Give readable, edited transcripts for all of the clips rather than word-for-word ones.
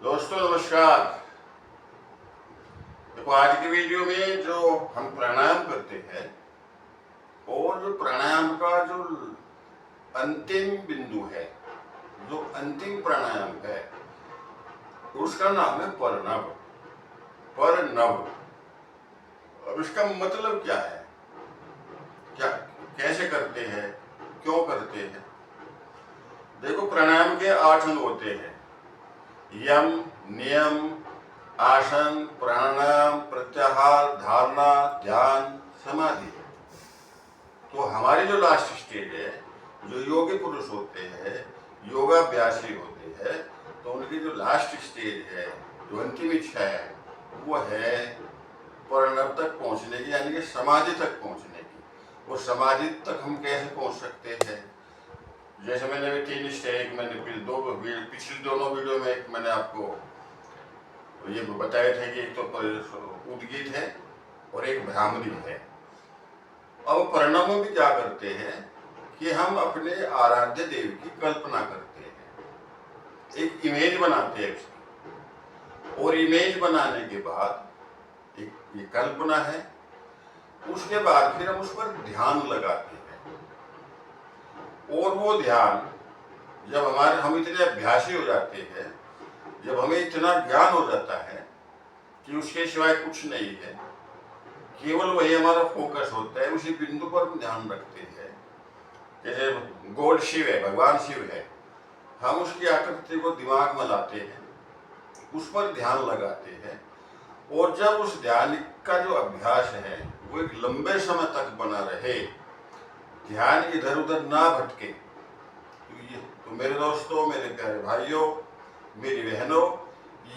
दोस्तों नमस्कार। देखो, आज की वीडियो में जो हम प्राणायाम करते हैं और जो प्राणायाम का जो अंतिम बिंदु है, जो अंतिम प्राणायाम है, उसका नाम है परनव। परनव, अब इसका मतलब क्या है, क्या कैसे करते हैं, क्यों करते हैं? देखो, प्राणायाम के 8 अंग होते हैं: यम, नियम, आसन, प्राणायाम, प्रत्याहार, धारणा, ध्यान, समाधि। तो हमारी जो लास्ट स्टेज है, जो योगी पुरुष होते हैं, योगाभ्यासी होते हैं, तो उनकी जो लास्ट स्टेज है, जो अंतिम इच्छा है, वो है परिणव तक पहुंचने की, यानी कि समाधि तक पहुंचने की। और समाधि तक हम कैसे पहुंच सकते हैं? जैसे मैंने 3 स्टेज, मैंने पिछली दोनों वीडियो में एक मैंने आपको ये बताए थे कि एक तो उद्गीत है और एक भ्रामरी है। अब परिणाम में भी क्या करते हैं कि हम अपने आराध्य देव की कल्पना करते हैं, एक इमेज बनाते हैं उसकी, और इमेज बनाने के बाद एक ये कल्पना है, उसके बाद फिर हम उस पर ध्यान लगाते हैं। और वो ध्यान जब हम इतने अभ्यासी हो जाते हैं, जब हमें इतना ज्ञान हो जाता है कि उसके सिवाय कुछ नहीं है, केवल वही हमारा फोकस होता है, उसी बिंदु पर हम ध्यान रखते हैं। जैसे गॉड शिव है, भगवान शिव है, हम उसकी आकृति को दिमाग में लाते हैं, उस पर ध्यान लगाते हैं। और जब उस ध्यान का जो अभ्यास है वो एक लंबे समय तक बना रहे, ध्यान इधर उधर ना भटके, तो मेरे दोस्तों, मेरे प्यारे भाइयों, मेरी बहनों,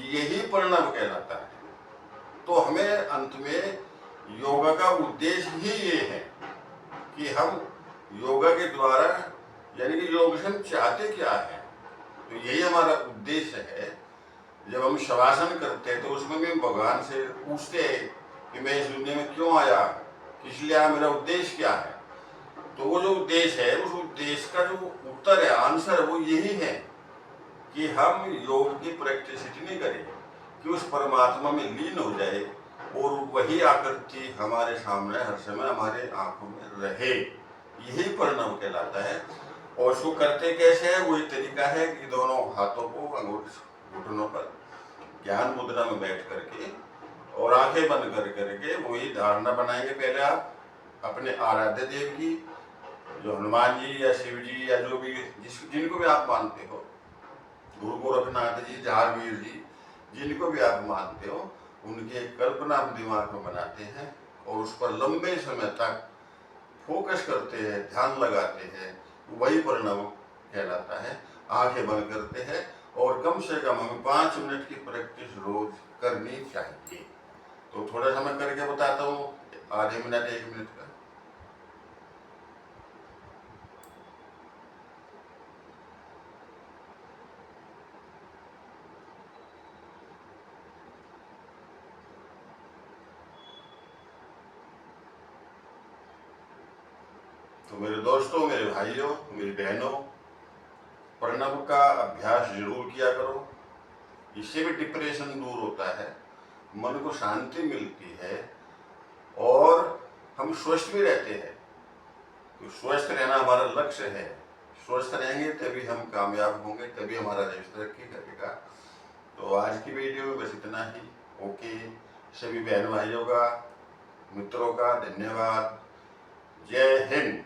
यही परिणाम कहलाता है। तो हमें अंत में योगा का उद्देश्य ही ये है कि हम योगा के द्वारा, यानी कि योग से हम चाहते क्या है, तो यही हमारा उद्देश्य है। जब हम शवासन करते हैं तो उसमें भी भगवान से पूछते हैं कि मैं इस दुनिया में क्यों आया, किस लिए आया, मेरा उद्देश्य क्या है। तो वो जो उद्देश्य है, उस उद्देश्य का जो उत्तर है, आंसर, वो यही है कि हम योग की प्रैक्टिस इतनी करें कि उस परमात्मा में लीन हो जाए और वही आकृति हमारे सामने हर समय हमारे आंखों में रहे। यही परिणाम कहलाता है। और उसको करते कैसे है? वही तरीका है कि दोनों हाथों को घुटनों पर ज्ञान मुद्रा में बैठ करके और आंखें बंद कर करके वही धारणा बनाएंगे। पहले आप अपने आराध्य देव की, जो हनुमान जी या शिव जी या जो भी जिनको भी आप मानते हो, गुरु गोरखनाथ जी, जहारवीर जी, जिनको भी आप मानते हो, उनकी कल्पना हम दिमाग में बनाते हैं और उस पर लंबे समय तक फोकस करते हैं, ध्यान लगाते हैं। वही परिणाम कहलाता है। आंखें बंद करते हैं और कम से कम हमें 5 मिनट की प्रैक्टिस रोज करनी चाहिए। तो थोड़ा सा मैं करके बताता हूँ, आधे मिनट 1 मिनट का। तो मेरे दोस्तों, मेरे भाइयों, मेरी बहनों, प्रणव का अभ्यास जरूर किया करो। इससे भी डिप्रेशन दूर होता है, मन को शांति मिलती है और हम स्वस्थ भी रहते हैं। तो स्वस्थ रहना हमारा लक्ष्य है। स्वस्थ रहेंगे तभी हम कामयाब होंगे, तभी हमारा देश तरक्की करेगा। तो आज की वीडियो में बस इतना ही। ओके, सभी बहन भाइयों का, मित्रों का धन्यवाद। जय हिंद।